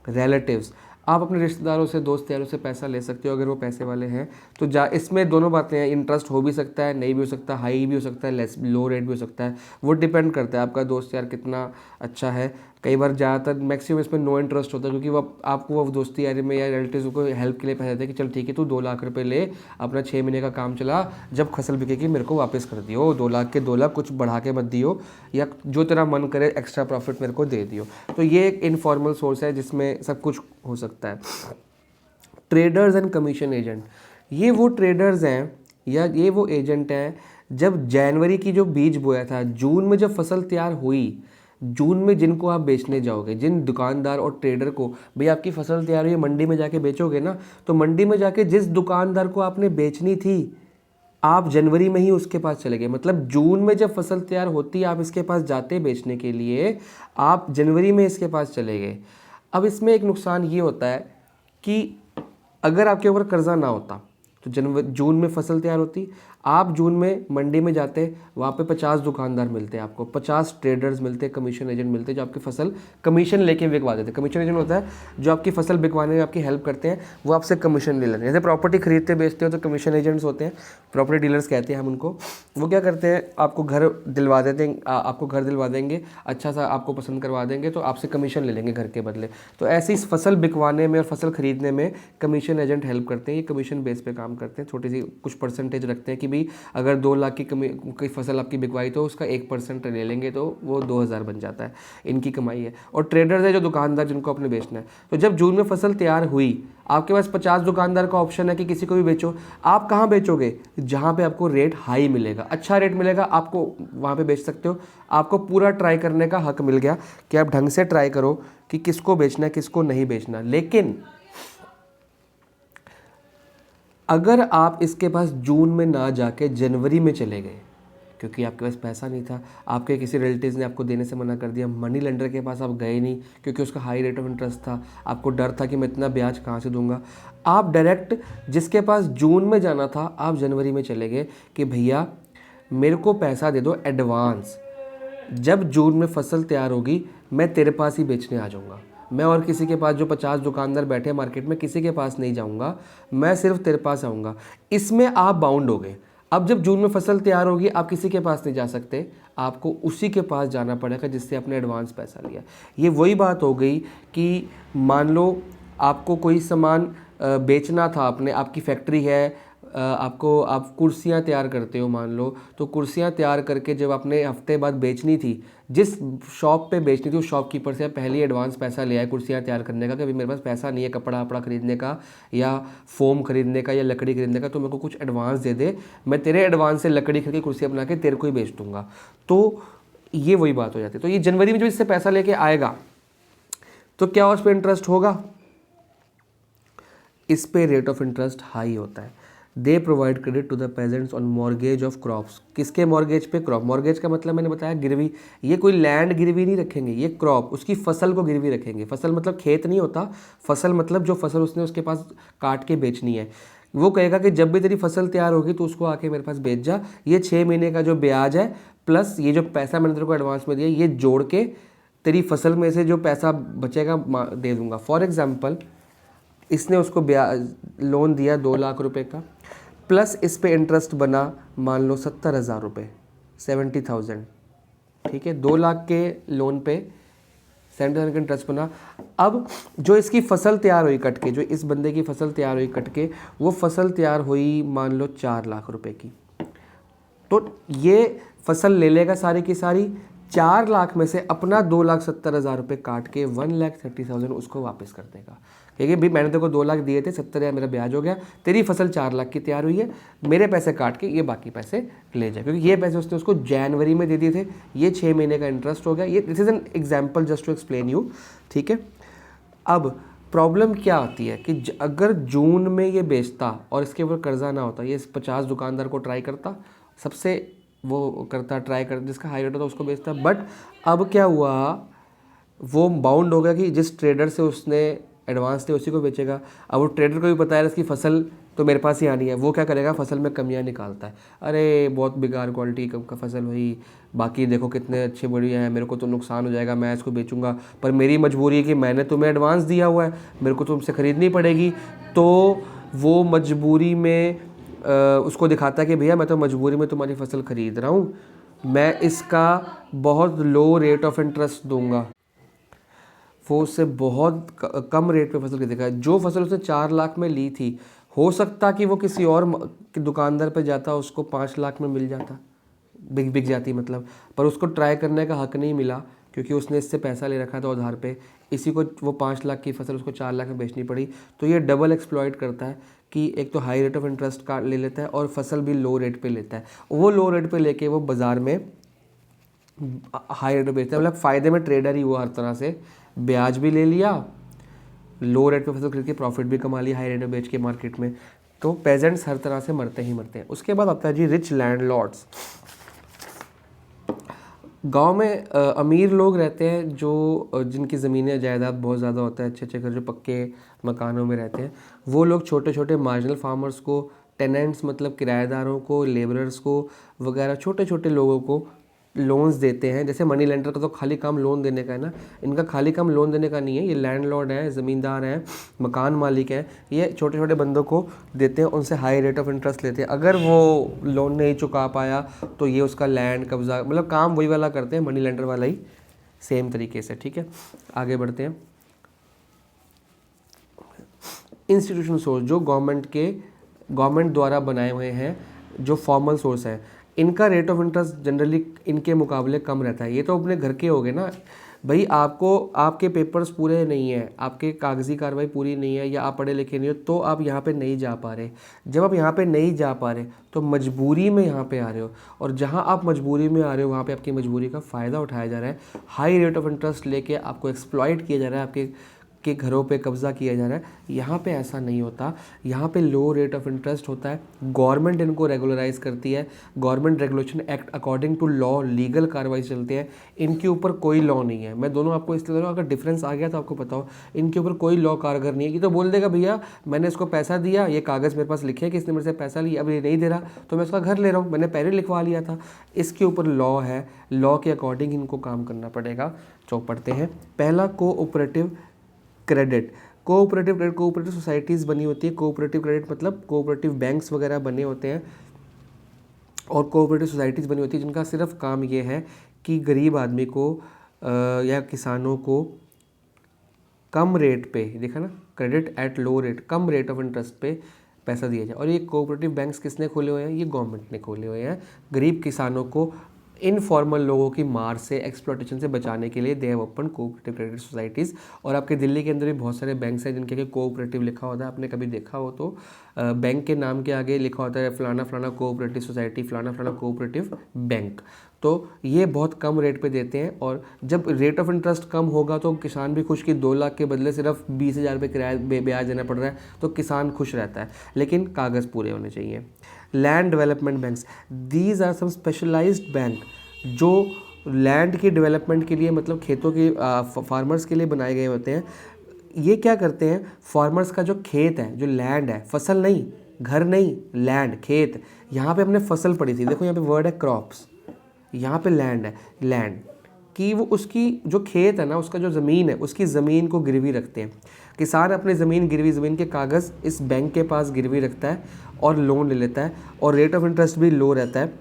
रिलेटिव्स, आप अपने रिश्तेदारों से, दोस्त यारों से पैसा ले सकते हो अगर वो पैसे वाले हैं तो। इसमें दोनों बातें हैं, इंटरेस्ट हो भी सकता है, नहीं भी हो सकता, हाई भी हो सकता है, लेस लो रेट भी हो सकता है। वो डिपेंड करता है आपका दोस्त यार कितना अच्छा है। कई बार ज़्यादातर मैक्सिमम इसमें नो इंटरेस्ट होता है क्योंकि वो आपको वो दोस्ती यारी में या रिलेटिव को हेल्प के लिए पैसे देते हैं कि चल ठीक है तू 2 लाख रुपए ले, अपना 6 महीने का काम चला, जब फसल बिकेगी मेरे को वापस कर दियो, 2 लाख के 2 लाख, कुछ बढ़ा के मत दियो, या जो तेरा मन करे एक्स्ट्रा प्रॉफिट मेरे को दे दियो। तो ये एक इनफॉर्मल सोर्स है जिसमें सब कुछ हो सकता है। ट्रेडर्स एंड कमीशन एजेंट, ये वो ट्रेडर्स हैं या ये वो एजेंट हैं, जब जनवरी की जो बीज बोया था, जून में जब फसल तैयार हुई, जून में जिनको आप बेचने जाओगे, जिन दुकानदार और ट्रेडर को, भाई आपकी फसल तैयार हुई, मंडी में जाके बेचोगे ना, तो मंडी में जाके जिस दुकानदार को आपने बेचनी थी, आप जनवरी में ही उसके पास चले गए। मतलब जून में जब फसल तैयार होती आप इसके पास जाते बेचने के लिए, आप जनवरी में इसके पास चले गए। अब इसमें एक नुकसान ये होता है कि अगर आपके ऊपर कर्जा ना होता तो जून में फसल तैयार होती, आप जून में मंडी में जाते, वहाँ पे 50 दुकानदार मिलते हैं आपको, 50 ट्रेडर्स मिलते हैं, कमीशन एजेंट मिलते हैं जो आपकी फसल कमीशन लेके बिकवा देते हैं। कमीशन एजेंट होता है जो आपकी फसल बिकवाने में आपकी हेल्प करते हैं, वो आपसे कमीशन ले लेते हैं। जैसे प्रॉपर्टी खरीदते बेचते हो तो कमीशन एजेंट्स होते हैं, प्रॉपर्टी डीलर्स कहते हैं हम उनको। वो क्या करते हैं, आपको घर दिलवा देते हैं, आपको घर दिलवा देंगे, अच्छा सा आपको पसंद करवा देंगे, तो आपसे कमीशन ले लेंगे घर के बदले। तो ऐसे ही फसल बिकवाने में और फसल खरीदने में कमीशन एजेंट हेल्प करते हैं। ये कमीशन बेस पे काम करते हैं, छोटी सी कुछ परसेंटेज रखते हैं कि भाई अगर 2 लाख की फसल आपकी बिकवाई तो उसका 1% ले लेंगे, तो वो 2000 बन जाता है, इनकी कमाई है। और ट्रेडर्स है जो दुकानदार जिनको अपने बेचना है। तो जब जून में फसल तैयार हुई, आपके पास 50 दुकानदार का ऑप्शन है कि किसी को भी बेचो। आप कहाँ बेचोगे, जहाँ पे आपको रेट हाई मिलेगा, अच्छा रेट मिलेगा, आपको वहाँ पे बेच सकते हो। आपको पूरा ट्राई करने का हक मिल गया कि आप ढंग से ट्राई करो कि किसको बेचना है, किसको नहीं बेचना। लेकिन अगर आप इसके पास जून में ना जाके जनवरी में चले गए क्योंकि आपके पास पैसा नहीं था, आपके किसी रिलेटिव्स ने आपको देने से मना कर दिया, मनी लेंडर के पास आप गए नहीं क्योंकि उसका हाई रेट ऑफ इंटरेस्ट था, आपको डर था कि मैं इतना ब्याज कहाँ से दूंगा, आप डायरेक्ट जिसके पास जून में जाना था आप जनवरी में चले गए कि भैया मेरे को पैसा दे दो एडवांस, जब जून में फसल तैयार होगी मैं तेरे पास ही बेचने आ जाऊँगा, मैं और किसी के पास, जो 50 दुकानदार बैठे हैं मार्केट में, किसी के पास नहीं जाऊंगा, मैं सिर्फ तेरे पास आऊँगा। इसमें आप बाउंड हो गए। अब जब जून में फसल तैयार होगी आप किसी के पास नहीं जा सकते, आपको उसी के पास जाना पड़ेगा जिससे आपने एडवांस पैसा लिया। ये वही बात हो गई कि मान लो आपको कोई सामान बेचना था, आपने, आपकी फैक्ट्री है, आप कुर्सियाँ तैयार करते हो मान लो, तो कुर्सियाँ तैयार करके जब आपने हफ्ते बाद बेचनी थी, जिस शॉप पे बेचनी थी उस शॉपकीपर से पहले ही एडवांस पैसा लिया है कुर्सियाँ तैयार करने का कि अभी मेरे पास पैसा नहीं है कपड़ा वपड़ा खरीदने का या फोम खरीदने का या लकड़ी खरीदने का, तो मेरे को कुछ एडवांस दे दे, मैं तेरे एडवांस से लकड़ी खरीद के कुर्सियाँ बना के तेरे को ही बेच दूँगा। तो ये वही बात हो जाती है। तो ये जनवरी में जब इससे पैसा लेके आएगा तो क्या उस पर इंटरेस्ट होगा, इस पे रेट ऑफ इंटरेस्ट हाई होता है। They provide credit to the peasants on mortgage of crops. किसके मॉर्गेज पे, क्रॉप। मॉर्गेज का मतलब मैंने बताया गिरवी, ये कोई लैंड गिरवी नहीं रखेंगे, ये क्रॉप, उसकी फसल को गिरवी रखेंगे। फसल मतलब खेत नहीं होता, फसल मतलब जो फसल उसने उसके पास काट के बेचनी है। वो कहेगा कि जब भी तेरी फसल तैयार होगी तो उसको आके मेरे पास बेच जा, ये 6 महीने का जो ब्याज है प्लस ये जो पैसा मैंने तेरे को एडवांस में दिया, ये जोड़ के तेरी फसल में से जो पैसा बचेगा दे दूंगा। फॉर एग्जाम्पल इसने उसको ब्याज लोन दिया 2 लाख रुपए का, प्लस इस पे इंटरेस्ट बना मान लो 70,000 रुपये, 70,000, ठीक है। 2 लाख के लोन पे 70,000 का इंटरेस्ट बना। अब जो इसकी फसल तैयार हुई कट के, जो इस बंदे की फसल तैयार हुई कट के, वो फसल तैयार हुई मान लो 4 लाख रुपए की, तो ये फसल ले लेगा सारी की सारी, 4 लाख में से अपना 2,70,000 रुपये काट के 1,30,000 उसको वापस कर देगा। क्योंकि भाई मैंने तेरे को 2 लाख दिए थे, 70,000 मेरा ब्याज हो गया, तेरी फसल 4 लाख की तैयार हुई है, मेरे पैसे काट के ये बाकी पैसे ले जाए, क्योंकि ये पैसे उसने उसको जनवरी में दे दिए थे, ये 6 महीने का इंटरेस्ट हो गया। ये this is an example just to explain you, ठीक है। अब प्रॉब्लम क्या आती है कि अगर जून में ये बेचता और इसके ऊपर कर्जा ना होता, ये 50 दुकानदार को ट्राई करता, सबसे वो करता, ट्राई करता, जिसका हाई रेट होता उसको बेचता। बट अब क्या हुआ, वो बाउंड हो गया कि जिस ट्रेडर से उसने एडवांस थे उसी को बेचेगा। अब वो ट्रेडर को भी पता है इसकी फसल तो मेरे पास ही आनी है, वो क्या करेगा, फसल में कमियां निकालता है। अरे बहुत बेकार क्वालिटी का फसल भाई, बाकी देखो कितने अच्छे बढ़िया हैं, मेरे को तो नुकसान हो जाएगा, मैं इसको बेचूंगा, पर मेरी मजबूरी है कि मैंने तुम्हें एडवांस दिया हुआ है, मेरे को तुमसे ख़रीदनी पड़ेगी। तो वो मजबूरी में उसको दिखाता है कि भैया मैं तो मजबूरी में तुम्हारी फसल ख़रीद रहा हूँ, मैं इसका बहुत लो रेट ऑफ इंटरेस्ट दूंगा। वो उससे बहुत कम रेट पे फसल खरीदेगा। जो फसल उसने 4 लाख में ली थी, हो सकता कि वो किसी और दुकानदार पे जाता, उसको 5 लाख में मिल जाता, बिक जाती मतलब, पर उसको ट्राई करने का हक नहीं मिला क्योंकि उसने इससे पैसा ले रखा था उधार पे। इसी को वो 5 लाख की फसल उसको 4 लाख में बेचनी पड़ी। तो ये डबल एक्सप्लॉइट करता है कि एक तो हाई रेट ऑफ इंटरेस्ट का ले लेता है और फसल भी लो रेट पे लेता है। वो लो रेट पे लेके वो बाज़ार में हाई रेट पे बेचता है, मतलब फ़ायदे में ट्रेडर ही हुआ हर तरह से, ब्याज भी ले लिया, लो रेट पे फसल खरीद के प्रॉफिट भी कमा लिया हाई रेट में बेच के मार्केट में। तो पेजेंट्स हर तरह से मरते ही मरते हैं। उसके बाद आता है जी रिच लैंडलॉर्ड्स। गांव में अमीर लोग रहते हैं जो जिनकी ज़मीनें जायदाद बहुत ज़्यादा होता है, अच्छे अच्छे घर, जो पक्के मकानों में रहते हैं। वो लोग छोटे छोटे मार्जिनल फार्मर्स को, टेनेंट्स मतलब किराएदारों को, लेबरर्स को वगैरह, छोटे छोटे लोगों को लोन्स देते हैं। जैसे मनी लेंडर का तो खाली काम लोन देने का है ना, इनका खाली काम लोन देने का नहीं है। ये लैंडलॉर्ड है, ज़मींदार हैं, मकान मालिक हैं, ये छोटे छोटे बंदों को देते हैं, उनसे हाई रेट ऑफ इंटरेस्ट लेते हैं। अगर वो लोन नहीं चुका पाया तो ये उसका लैंड कब्जा, मतलब काम वही वाला करते हैं, मनी लेंडर वाला ही, सेम तरीके से। ठीक है, आगे बढ़ते हैं। इंस्टीट्यूशनल सोर्स, जो गवर्नमेंट द्वारा बनाए हुए हैं, जो फॉर्मल सोर्स है, इनका रेट ऑफ इंटरेस्ट जनरली इनके मुकाबले कम रहता है। ये तो अपने घर के हो गए ना भाई, आपके पेपर्स पूरे नहीं है, आपके कागजी कार्रवाई पूरी नहीं है, या आप पढ़े लिखे नहीं हो, तो आप यहाँ पे नहीं जा पा रहे। जब आप यहाँ पे नहीं जा पा रहे तो मजबूरी में यहाँ पे आ रहे हो, और जहाँ आप मजबूरी में आ रहे हो वहाँ पे आपकी मजबूरी का फ़ायदा उठाया जा रहा है। हाई रेट ऑफ इंटरेस्ट लेके आपको एक्सप्लॉइट किया जा रहा है, आपके घरों पे कब्ज़ा किया जा रहा है। यहाँ पे ऐसा नहीं होता, यहाँ पे लो रेट ऑफ इंटरेस्ट होता है। गवर्नमेंट इनको रेगुलराइज करती है, government regulation act according to law legal कार्रवाई चलते हैं। इनके ऊपर कोई लॉ नहीं है। मैं दोनों आपको इसलिए दे रहा हूँ, अगर डिफरेंस आ गया तो आपको पता हो, इनके ऊपर कोई लॉ कारगर नहीं है। कि तो बोल देगा भैया मैंने इसको पैसा दिया, ये कागज़ मेरे पास लिखे है कि इसने मेरे से पैसा लिया, अब ये नहीं दे रहा तो मैं उसका घर ले रहा हूँ, मैंने पहले लिखवा लिया था। इसके ऊपर लॉ है, लॉ के अकॉर्डिंग इनको काम करना पड़ेगा। चौक पढ़ते हैं। पहला cooperative credit. Cooperative credit, cooperative societies बनी होती है। कोऑपरेटिव क्रेडिट मतलब कोऑपरेटिव बैंक्स वगैरह बने होते हैं और कोऑपरेटिव सोसाइटीज़ बनी होती है, जिनका सिर्फ काम ये है कि गरीब आदमी को या किसानों को कम रेट पे, देखा ना, credit at low rate, come rate of interest पे पैसा दिया जाए। और ये कोऑपरेटिव बैंक्स किसने खोले हुए हैं? ये गवर्नमेंट ने खोले हुए हैं। गरीब किसानों को इनफॉर्मल लोगों की मार से, एक्सप्लॉटेशन से बचाने के लिए they have open cooperative credit societies. और आपके दिल्ली के अंदर भी बहुत सारे बैंक्स हैं जिनके कोऑपरेटिव लिखा होता है, आपने कभी देखा हो तो बैंक के नाम के आगे लिखा होता है फलाना फलाना कोऑपरेटिव सोसाइटी, फलाना फलाना कोऑपरेटिव बैंक। तो ये बहुत कम रेट पे देते हैं, और जब रेट ऑफ इंटरेस्ट कम होगा तो किसान भी खुश कि 2 लाख के बदले सिर्फ 20,000 रुपये किराया ब्याज देना पड़ रहा है, तो किसान खुश रहता है, लेकिन कागज़ पूरे होने चाहिए। Land development banks, these are some specialised bank जो लैंड की डेवलपमेंट के लिए, मतलब खेतों के फार्मर्स के लिए बनाए गए होते हैं। ये क्या करते हैं, फार्मर्स का जो खेत है, जो लैंड है, फसल नहीं, घर नहीं, लैंड, खेत, यहाँ पे हमने फसल पढ़ी थी, देखो यहाँ पे वर्ड है क्रॉप्स, यहाँ पे लैंड है, लैंड कि वो उसकी जो खेत है ना, उसका जो ज़मीन है, उसकी ज़मीन को गिरवी रखते हैं। किसान अपनी ज़मीन गिरवी, ज़मीन के कागज़ इस बैंक के पास गिरवी रखता है और लोन ले लेता है, और रेट ऑफ इंटरेस्ट भी लो रहता है।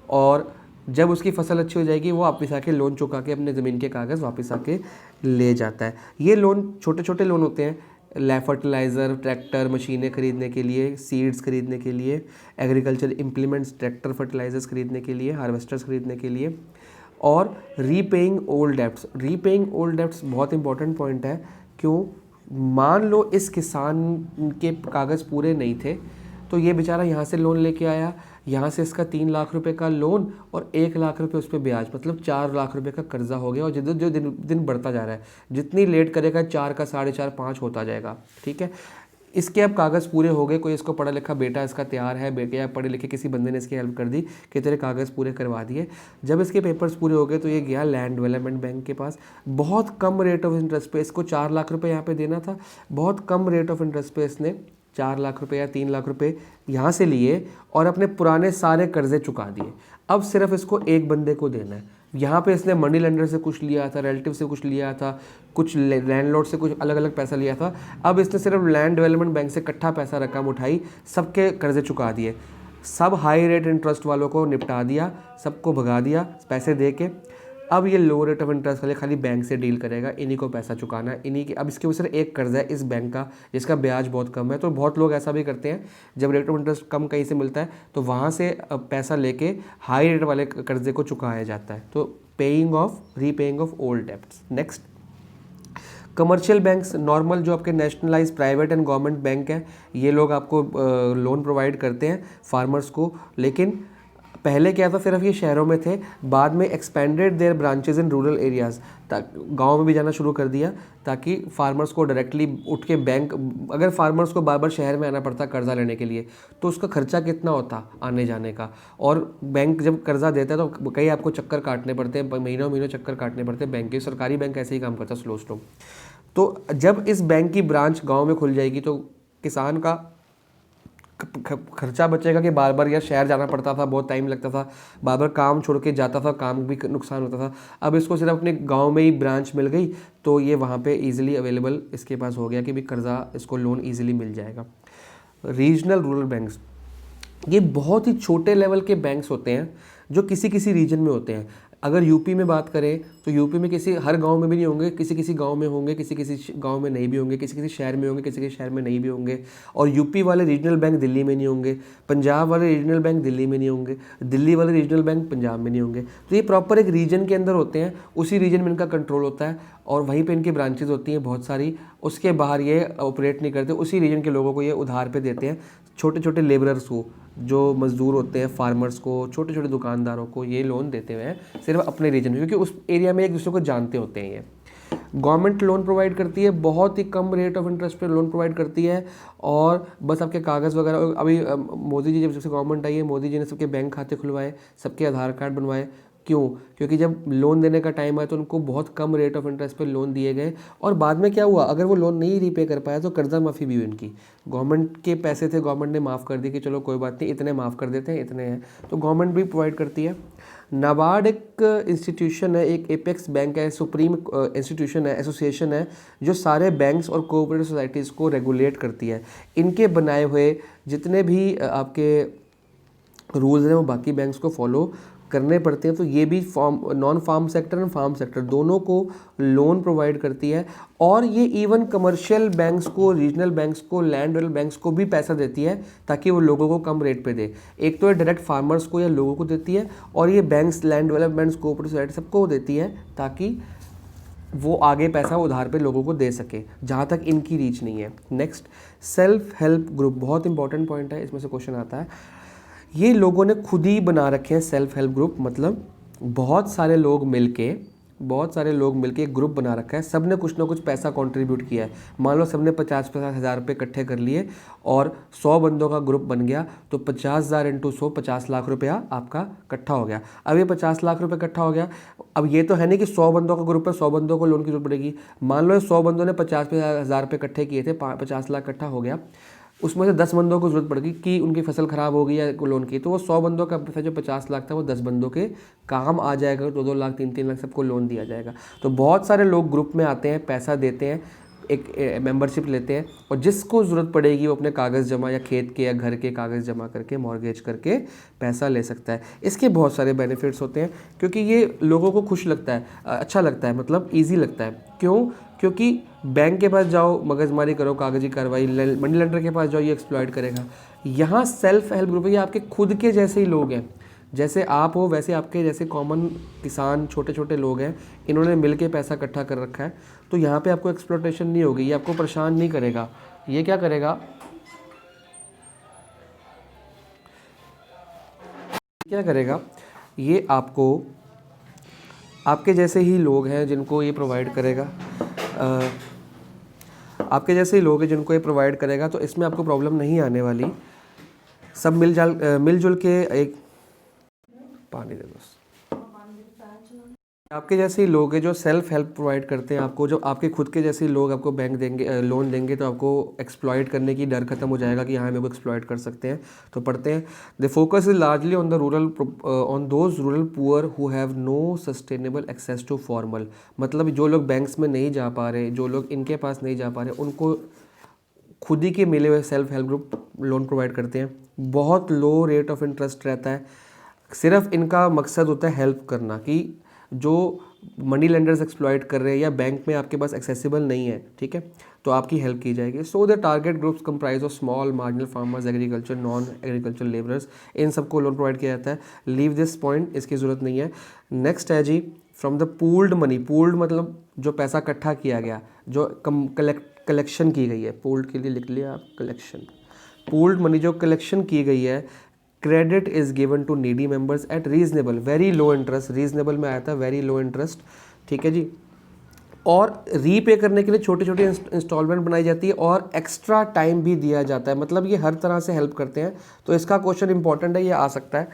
और जब उसकी फसल अच्छी हो जाएगी वो वापस आके लोन चुका के अपने ज़मीन के कागज़ वापस आके ले जाता है। ये लोन छोटे छोटे लोन होते हैं, फर्टिलाइज़र, ट्रैक्टर, मशीनें खरीदने के लिए, सीड्स खरीदने के लिए, एग्रीकल्चर इम्प्लीमेंट्स, ट्रैक्टर, फर्टिलाइजर्स खरीदने के लिए, हार्वेस्टर्स खरीदने के लिए, और repaying old debts. Repaying old debts बहुत इंपॉर्टेंट पॉइंट है। क्यों? मान लो इस किसान के कागज़ पूरे नहीं थे, तो ये बेचारा यहाँ से लोन लेके आया, यहाँ से इसका 3 लाख रुपए का लोन और 1 लाख रुपए उस पर ब्याज, मतलब 4 लाख रुपए का कर्जा हो गया। और जो दिन बढ़ता जा रहा है, जितनी लेट करेगा 4 का 4.5 5 होता जाएगा। ठीक है, इसके अब कागज़ पूरे हो गए, कोई इसको पढ़ा लिखा बेटा इसका तैयार है, बेटे या पढ़े लिखे किसी बंदे ने इसकी हेल्प कर दी कि तेरे कागज़ पूरे करवा दिए। जब इसके पेपर्स पूरे हो गए तो ये गया लैंड डेवलपमेंट बैंक के पास। बहुत कम रेट ऑफ इंटरेस्ट पे इसको 4 लाख रुपए यहाँ पे देना था। बहुत कम रेट ऑफ इंटरेस्ट पे इसने 4 लाख रुपए या 3 लाख रुपए यहाँ से लिए और अपने पुराने सारे कर्जे चुका दिए। अब सिर्फ इसको एक बंदे को देना है। यहाँ पे इसने मनी लेंडर से कुछ लिया था, रिलेटिव से कुछ लिया था, कुछ लैंडलॉर्ड से कुछ अलग अलग पैसा लिया था। अब इसने सिर्फ लैंड डेवलपमेंट बैंक से इकट्ठा पैसा रकम उठाई, सबके कर्जे चुका दिए, सब हाई रेट इंटरेस्ट वालों को निपटा दिया, सबको भगा दिया पैसे दे के। अब ये लो रेट ऑफ इंटरेस्ट वाले खाली बैंक से डील करेगा, इन्हीं को पैसा चुकाना है, इन्हीं की। अब इसके ऊपर एक कर्जा है इस बैंक का जिसका ब्याज बहुत कम है। तो बहुत लोग ऐसा भी करते हैं, जब रेट ऑफ इंटरेस्ट कम कहीं से मिलता है तो वहाँ से पैसा लेके हाई रेट वाले कर्जे को चुकाया जाता है। तो repaying of old debts. Next, commercial banks, normal जो आपके nationalise private and government bank है, ये लोग आपको लोन प्रोवाइड करते हैं फार्मर्स को। लेकिन पहले क्या था, सिर्फ ये शहरों में थे, बाद में expanded their branches in rural areas, गांव में भी जाना शुरू कर दिया ताकि फार्मर्स को डायरेक्टली उठ के बैंक, अगर फार्मर्स को बार बार शहर में आना पड़ता कर्जा लेने के लिए तो उसका खर्चा कितना होता आने जाने का। और बैंक जब कर्जा देता है तो कई आपको चक्कर काटने पड़ते हैं, महीनों महीनों चक्कर काटने पड़ते हैं बैंक के। सरकारी बैंक ऐसे ही काम करता है, स्लो। तो जब इस बैंक की ब्रांच गाँव में खुल जाएगी तो किसान का खर्चा बचेगा कि बार बार या शहर जाना पड़ता था, बहुत टाइम लगता था, बार बार काम छोड़ के जाता था, काम भी नुकसान होता था। अब इसको सिर्फ अपने गांव में ही ब्रांच मिल गई तो ये वहाँ पे इजीली अवेलेबल इसके पास हो गया कि भी कर्जा, इसको लोन इजीली मिल जाएगा। रीजनल रूरल बैंक्स, ये बहुत ही छोटे लेवल के बैंक्स होते हैं जो किसी किसी रीजन में होते हैं। अगर यूपी में बात करें तो यूपी में किसी हर गांव में भी नहीं होंगे, किसी किसी गांव में होंगे, किसी किसी गांव में नहीं भी होंगे, किसी किसी शहर में होंगे, किसी किसी शहर में नहीं भी होंगे। और यूपी वाले रीजनल बैंक दिल्ली में नहीं होंगे, पंजाब वाले रीजनल बैंक दिल्ली में नहीं होंगे, दिल्ली वाले रीजनल बैंक पंजाब में नहीं होंगे। तो ये प्रॉपर एक रीजन के अंदर होते हैं, उसी रीजन में इनका कंट्रोल होता है और वहीं पर इनकी ब्रांचेज होती हैं बहुत सारी। उसके बाहर ये ऑपरेट नहीं करते, उसी रीजन के लोगों को ये उधार पे देते हैं, छोटे छोटे लेबरर्स को, जो मजदूर होते हैं, फार्मर्स को, छोटे छोटे दुकानदारों को ये लोन देते हुए हैं सिर्फ अपने रीजन में, क्योंकि उस एरिया में एक दूसरे को जानते होते हैं। ये गवर्नमेंट लोन प्रोवाइड करती है, बहुत ही कम रेट ऑफ इंटरेस्ट पे लोन प्रोवाइड करती है और बस आपके कागज़ वगैरह। अभी मोदी जी जब से गवर्नमेंट आई है, मोदी जी ने सबके बैंक खाते खुलवाए, सबके आधार कार्ड बनवाए। क्यों? क्योंकि जब लोन देने का टाइम आया तो उनको बहुत कम रेट ऑफ इंटरेस्ट पे लोन दिए गए। और बाद में क्या हुआ, अगर वो लोन नहीं रीपे कर पाया तो कर्जा माफ़ी भी हुई उनकी। गवर्नमेंट के पैसे थे, गवर्नमेंट ने माफ़ कर दी कि चलो कोई बात नहीं, इतने माफ़ कर देते हैं, इतने हैं। तो गवर्नमेंट भी प्रोवाइड करती है। नाबार्ड एक इंस्टीट्यूशन है, एक एपेक्स बैंक है, सुप्रीम इंस्टीट्यूशन है, एसोसिएशन है, जो सारे बैंक्स और कोऑपरेटिव सोसाइटीज़ को रेगुलेट करती है। इनके बनाए हुए जितने भी आपके रूल्स हैं वो बाकी बैंक्स को फॉलो करने पड़ते हैं। तो ये भी non farm sector and farm sector दोनों को लोन प्रोवाइड करती है। और ये इवन कमर्शियल बैंक्स को, रीजनल बैंक्स को, लैंड डेवलप बैंक्स को भी पैसा देती है ताकि वो लोगों को कम रेट पे दे। एक तो ये डायरेक्ट फार्मर्स को या लोगों को देती है, और ये banks, land developments, cooperative society सबको देती है ताकि वो आगे पैसा उधार पे लोगों को दे सके जहाँ तक इनकी रीच नहीं है। नेक्स्ट, सेल्फ हेल्प ग्रुप, बहुत इंपॉर्टेंट पॉइंट है, इसमें से क्वेश्चन आता है। ये लोगों ने खुद ही बना रखे हैं सेल्फ हेल्प ग्रुप, मतलब बहुत सारे लोग मिलके एक ग्रुप बना रखा है, सब ने कुछ ना कुछ पैसा कंट्रीब्यूट किया है। मान लो सब ने 50-50 हज़ार रुपये इकट्ठे कर लिए और 100 बंदों का ग्रुप बन गया तो 50,000 इंटू 100, 50 लाख रुपया आपका इकट्ठा हो गया। अब ये 50 लाख रुपये इकट्ठा हो गया। अब ये तो है नहीं कि 100 बंदों का ग्रुप है, 100 बंदों को लोन की जरूरत पड़ेगी। मान लो 100 बंदों ने 50,000 रुपये इकट्ठे किए थे, 50 लाख इकट्ठा हो गया, उसमें से 10 बंदों को जरूरत पड़ गई कि उनकी फसल खराब हो गई या लोन की, तो वो 100 बंदों का पैसा जो 50 लाख था वो 10 बंदों के काम आ जाएगा, 2-2 लाख, 3-3 लाख सबको लोन दिया जाएगा। तो बहुत सारे लोग ग्रुप में आते हैं, पैसा देते हैं, एक मेंबरशिप लेते हैं और जिसको ज़रूरत पड़ेगी वो अपने कागज़ जमा या खेत के या घर के कागज़ जमा करके, मॉर्गेज करके पैसा ले सकता है। इसके बहुत सारे बेनिफिट्स होते हैं क्योंकि ये लोगों को खुश लगता है, अच्छा लगता है, मतलब ईजी लगता है। क्यों? क्योंकि बैंक के पास जाओ, मगजमारी करो, कागजी कार्रवाई, मनी लेंडर के पास जाओ, ये एक्सप्लॉइट करेगा। यहाँ सेल्फ हेल्प ग्रुप है, ये आपके खुद के जैसे ही लोग हैं, जैसे आप हो वैसे आपके जैसे कॉमन किसान, छोटे छोटे लोग हैं, इन्होंने मिलके पैसा इकट्ठा कर रखा है। तो यहाँ पे आपको एक्सप्लॉइटेशन नहीं होगी, ये आपको परेशान नहीं करेगा। ये क्या करेगा, ये आपको आपके जैसे ही लोग हैं जिनको ये प्रोवाइड करेगा। आपके जैसे ही लोग हैं जिनको ये प्रोवाइड करेगा, तो इसमें आपको प्रॉब्लम नहीं आने वाली। सब मिलजुल के एक पानी दे दो। आपके जैसे ही लोग हैं जो सेल्फ हेल्प प्रोवाइड करते हैं आपको, जो आपके खुद के जैसे ही लोग आपको बैंक देंगे, लोन देंगे, तो आपको एक्सप्लॉइट करने की डर खत्म हो जाएगा कि हाँ मेरे को एक्सप्लॉइट कर सकते हैं, तो पढ़ते हैं। The focus is largely on the rural, on those rural poor who have no sustainable access to formal, मतलब जो लोग बैंक्स में नहीं जा पा रहे, जो लोग इनके पास नहीं जा पा रहे, उनको खुद ही के मिले हुए self help group loan provide करते हैं। बहुत लो रेट ऑफ इंटरेस्ट रहता है, सिर्फ इनका मकसद होता है हेल्प करना, कि जो मनी लेंडर्स एक्सप्लॉइट कर रहे हैं या बैंक में आपके पास एक्सेसिबल नहीं है, ठीक है, तो आपकी हेल्प की जाएगी। So the target groups comprise of small marginal farmers, agriculture, non agriculture labourers, इन सबको लोन प्रोवाइड किया जाता है। लीव दिस पॉइंट, इसकी ज़रूरत नहीं है। नेक्स्ट है जी, from the pooled money, pooled मतलब जो पैसा इकट्ठा किया गया, जो कलेक्शन की गई है, पूल्ड के लिए लिख लिया आप कलेक्शन, पूल्ड मनी जो कलेक्शन की गई है, credit is given to needy members at reasonable, very low interest, reasonable में आया था वेरी लो इंटरेस्ट, ठीक है जी, और रीपे करने के लिए छोटे छोटे इंस्टॉलमेंट बनाई जाती है और एक्स्ट्रा टाइम भी दिया जाता है, मतलब ये हर तरह से हेल्प करते हैं। तो इसका क्वेश्चन इंपॉर्टेंट है, ये आ सकता है,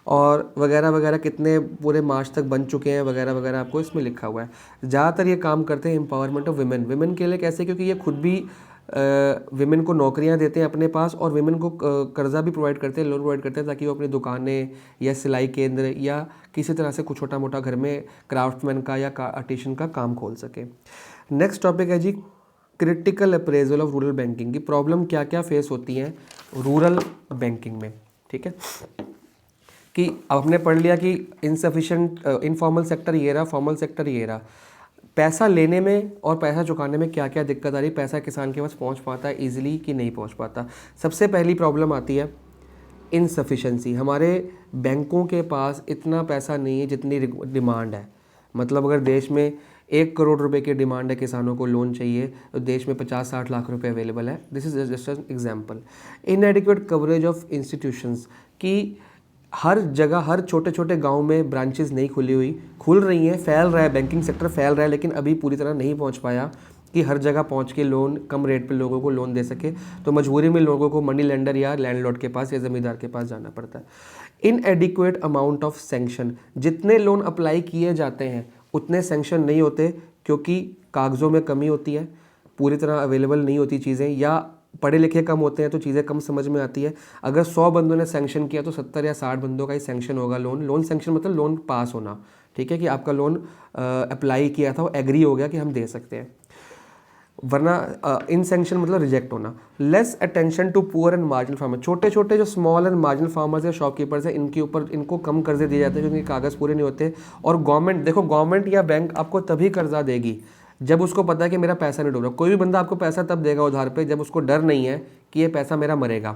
और वगैरह वगैरह, कितने पूरे मार्च तक बन चुके हैं वगैरह वगैरह आपको इसमें लिखा हुआ है। ज़्यादातर ये काम करते हैं एम्पावरमेंट ऑफ विमेन, विमेन के लिए कैसे, क्योंकि ये खुद भी विमेन को नौकरियां देते हैं अपने पास, और विमेन को कर्जा भी प्रोवाइड करते हैं, लोन प्रोवाइड करते हैं, ताकि वो अपनी दुकानें या सिलाई केंद्र या किसी तरह से कुछ छोटा मोटा घर में क्राफ्टमैन का या आर्टिशन का काम खोल सके। नेक्स्ट टॉपिक है जी, critical appraisal of rural banking की प्रॉब्लम क्या क्या फेस होती हैं रूरल बैंकिंग में, ठीक है, कि अब हमने पढ़ लिया कि इनसफिशिएंट इनफॉर्मल सेक्टर ये रहा, फॉर्मल सेक्टर ये रहा, पैसा लेने में और पैसा चुकाने में क्या क्या दिक्कत आ रही, पैसा किसान के पास पहुंच पाता है ईजिली कि नहीं पहुंच पाता। सबसे पहली प्रॉब्लम आती है इनसफिशेंसी, हमारे बैंकों के पास इतना पैसा नहीं है जितनी डिमांड है, मतलब अगर देश में 1 करोड़ रुपए की डिमांड है, किसानों को लोन चाहिए, तो देश में 50-60 लाख रुपए अवेलेबल है। This is just an example. इनएडिक्वेट coverage of institutions, कि हर जगह, हर छोटे छोटे गांव में ब्रांचेस नहीं खुली हुई, खुल रही हैं, फैल रहा है, बैंकिंग सेक्टर फैल रहा है, लेकिन अभी पूरी तरह नहीं पहुंच पाया कि हर जगह पहुंच के लोन कम रेट पे लोगों को लोन दे सके, तो मजबूरी में लोगों को मनी लेंडर या लैंडलॉर्ड के पास या ज़मींदार के पास जाना पड़ता है। इनएडिक्वेट अमाउंट ऑफ सैंक्शन, जितने लोन अप्लाई किए जाते हैं उतने सैंक्शन नहीं होते, क्योंकि कागज़ों में कमी होती है, पूरी तरह अवेलेबल नहीं होती चीज़ें, या पढ़े लिखे कम होते हैं तो चीज़ें कम समझ में आती है। अगर 100 बंदों ने सैंक्शन किया तो 70 या 60 बंदों का ही सैंक्शन होगा लोन। लोन सैंक्शन मतलब लोन पास होना, ठीक है, कि आपका लोन अप्लाई किया था वो एग्री हो गया कि हम दे सकते हैं, वरना इन सैंक्शन मतलब रिजेक्ट होना। Less attention to poor and marginal farmer, छोटे छोटे जो स्मॉल एंड मार्जिनल फार्मर्स या शॉपकीपर्स हैं, इनके ऊपर इनको कम कर्जे दिए जाते हैं क्योंकि कागज़ पूरे नहीं होते। और गवर्नमेंट, देखो गवर्नमेंट या बैंक आपको तभी कर्जा देगी जब उसको पता है कि मेरा पैसा नहीं डूब रहा। कोई भी बंदा आपको पैसा तब देगा उधार पे जब उसको डर नहीं है कि ये पैसा मेरा मरेगा,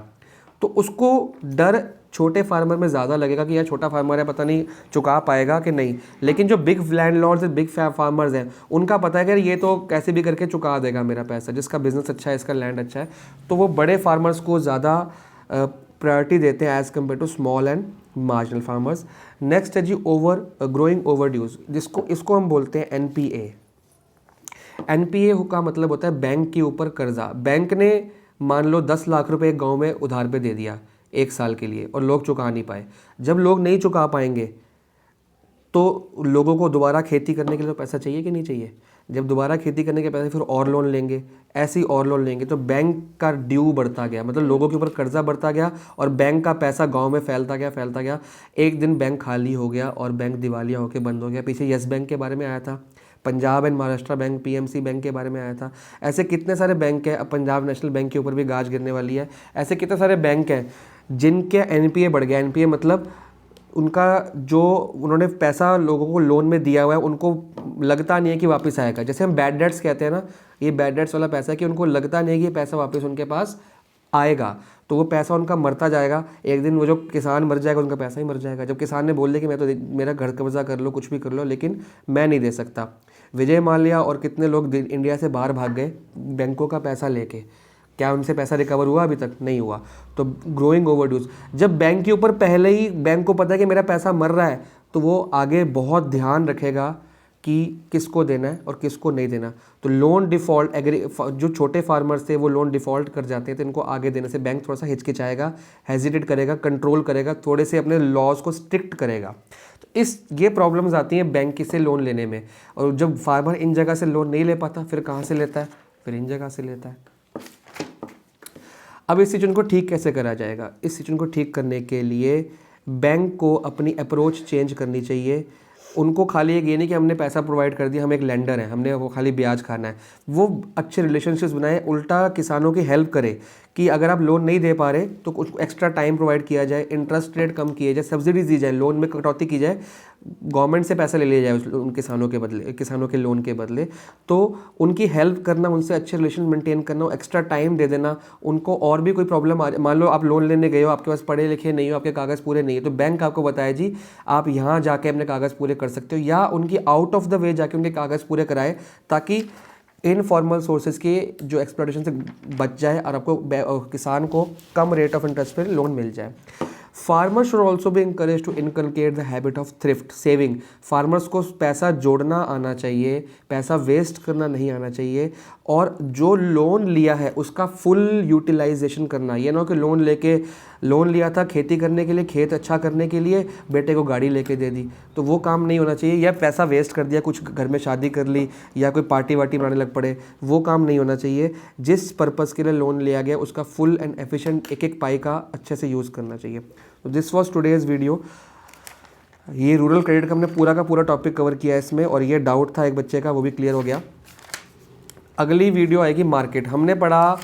तो उसको डर छोटे फार्मर में ज़्यादा लगेगा कि यार छोटा फार्मर है, पता नहीं चुका पाएगा कि नहीं। लेकिन जो बिग लैंडलॉर्ड्स हैं, बिग फार्मर्स हैं, उनका पता है कि ये तो कैसे भी करके चुका देगा मेरा पैसा, जिसका बिजनेस अच्छा है, इसका लैंड अच्छा है, तो वो बड़े फार्मर्स को ज़्यादा प्रायोरिटी देते हैं as compare to small and marginal farmers. Next है जी ग्रोइंग ओवर ड्यूज, इसको हम बोलते हैं एनपीए। एनपीए का मतलब होता है बैंक के ऊपर कर्जा। बैंक ने मान लो 10 लाख रुपए एक गांव में उधार पे दे दिया 1 साल के लिए और लोग चुका नहीं पाए। जब लोग नहीं चुका पाएंगे तो लोगों को दोबारा खेती करने के लिए पैसा चाहिए कि नहीं चाहिए। जब दोबारा खेती करने के पैसे फिर और लोन लेंगे, ऐसे ही और लोन लेंगे, तो बैंक का ड्यू बढ़ता गया, मतलब लोगों के ऊपर कर्जा बढ़ता गया और बैंक का पैसा गांव में फैलता गया। एक दिन बैंक खाली हो गया और बैंक दिवालिया होकर बंद हो गया। पीछे येस बैंक के बारे में आया था, Punjab and Maharashtra bank, PMC bank के बारे में आया था। ऐसे कितने सारे बैंक हैं, अब पंजाब नेशनल बैंक के ऊपर भी गाज गिरने वाली है। ऐसे कितने सारे बैंक हैं जिनके एनपीए बढ़ गया। एनपीए मतलब उनका जो उन्होंने पैसा लोगों को लोन में दिया हुआ है उनको लगता नहीं है कि वापस आएगा। जैसे हम बैड डेट्स कहते हैं ना, ये बैड डेट्स वाला पैसा है कि उनको लगता नहीं है कि ये पैसा वापस उनके पास आएगा, तो वो पैसा उनका मरता जाएगा। एक दिन वो जो किसान मर जाएगा उनका पैसा ही मर जाएगा। जब किसान ने बोल दिया कि मैं तो मेरा घर कब्जा कर लो, कुछ भी कर लो, लेकिन मैं नहीं दे सकता। विजय माल्या और कितने लोग इंडिया से बाहर भाग गए बैंकों का पैसा लेके, क्या उनसे पैसा रिकवर हुआ? अभी तक नहीं हुआ। तो ग्रोइंग ओवरड्यूज, जब बैंक के ऊपर पहले ही बैंक को पता है कि मेरा पैसा मर रहा है, तो वो आगे बहुत ध्यान रखेगा कि किसको देना है और किसको नहीं देना। तो लोन डिफ़ॉल्ट जो छोटे फार्मर्स थे वो लोन डिफ़ॉल्ट कर जाते हैं, तो इनको आगे देने से बैंक थोड़ा सा हिचकिचाएगा, हेजिटेट करेगा, कंट्रोल करेगा, थोड़े से अपने लॉज को स्ट्रिक्ट करेगा। तो ये प्रॉब्लम्स आती हैं बैंक से लोन लेने में। और जब फार्मर इन जगह से लोन नहीं ले पाता, फिर कहाँ से लेता है? फिर इन जगह से लेता है। अब इस सिचुएशन को ठीक कैसे करा जाएगा? इस सिचुएशन को ठीक करने के लिए बैंक को अपनी अप्रोच चेंज करनी चाहिए। उनको खाली ये नहीं कि हमने पैसा प्रोवाइड कर दिया, हम एक लेंडर हैं, हमने वो खाली ब्याज खाना है। वो अच्छे रिलेशनशिप्स बनाए, उल्टा किसानों की हेल्प करे कि अगर आप लोन नहीं दे पा रहे तो कुछ एक्स्ट्रा टाइम प्रोवाइड किया जाए, इंटरेस्ट रेट कम किए जाए, सब्सिडीज दी जाए, लोन में कटौती की जाए, गवर्नमेंट से पैसा ले लिया जाए उन किसानों के बदले, किसानों के लोन के बदले। तो उनकी हेल्प करना, उनसे अच्छे रिलेशन मेंटेन करना, एक्स्ट्रा टाइम दे देना। उनको और भी कोई प्रॉब्लम आ, मान लो आप लोन लेने गए हो, आपके पास पढ़े लिखे नहीं हो, आपके कागज़ पूरे नहीं है, तो बैंक आपको बताए जी आप यहाँ जाके अपने कागज़ पूरे कर सकते हो, या उनकी आउट ऑफ द वे जाके उनके कागज़ पूरे कराए, ताकि इनफॉर्मल सोर्सेज के जो एक्सप्लॉयटेशन से बच जाए और आपको किसान को कम रेट ऑफ इंटरेस्ट पर लोन मिल जाए। Farmers should also be encourage to inculcate the habit of thrift saving. Farmers को पैसा जोड़ना आना चाहिए, पैसा वेस्ट करना नहीं आना चाहिए, और जो लोन लिया है उसका फुल यूटिलाइजेशन करना। ये ना कि लोन लिया था खेती करने के लिए, खेत अच्छा करने के लिए, बेटे को गाड़ी लेके दे दी, तो वो काम नहीं होना चाहिए। या पैसा वेस्ट कर दिया, कुछ घर में शादी कर ली या कोई पार्टी वार्टी बनाने लग पड़े, वो काम नहीं होना चाहिए। जिस पर्पज़ के लिए लोन लिया गया उसका फुल एंड एफिशिएंट एक एक पाई का अच्छे से यूज़ करना चाहिए। तो दिस वॉज टुडेज़ वीडियो। ये रूरल क्रेडिट का हमने पूरा का पूरा टॉपिक कवर किया है इसमें, और ये डाउट था एक बच्चे का, वो भी क्लियर हो गया। अगली वीडियो आएगी मार्केट। हमने पढ़ा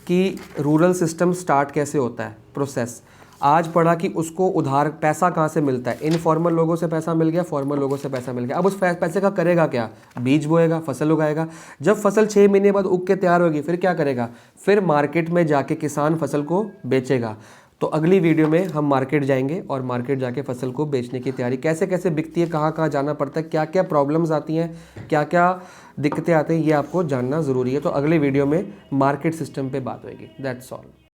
कि रूरल सिस्टम स्टार्ट कैसे होता है, प्रोसेस। आज पढ़ा कि उसको उधार पैसा कहाँ से मिलता है। इनफॉर्मल लोगों से पैसा मिल गया, फॉर्मल लोगों से पैसा मिल गया। अब उस पैसे का करेगा क्या? बीज बोएगा, फसल उगाएगा। जब फसल 6 महीने बाद उग के तैयार होगी, फिर क्या करेगा? फिर मार्केट में जाके किसान फसल को बेचेगा। तो अगली वीडियो में हम मार्केट जाएंगे और मार्केट जाके फसल को बेचने की तैयारी, कैसे कैसे बिकती है, कहाँ कहाँ जाना पड़ता है, क्या क्या प्रॉब्लम्स आती हैं, क्या क्या दिक्कतें आती हैं, ये आपको जानना ज़रूरी है। तो अगले वीडियो में मार्केट सिस्टम पे बात होगी। That's all.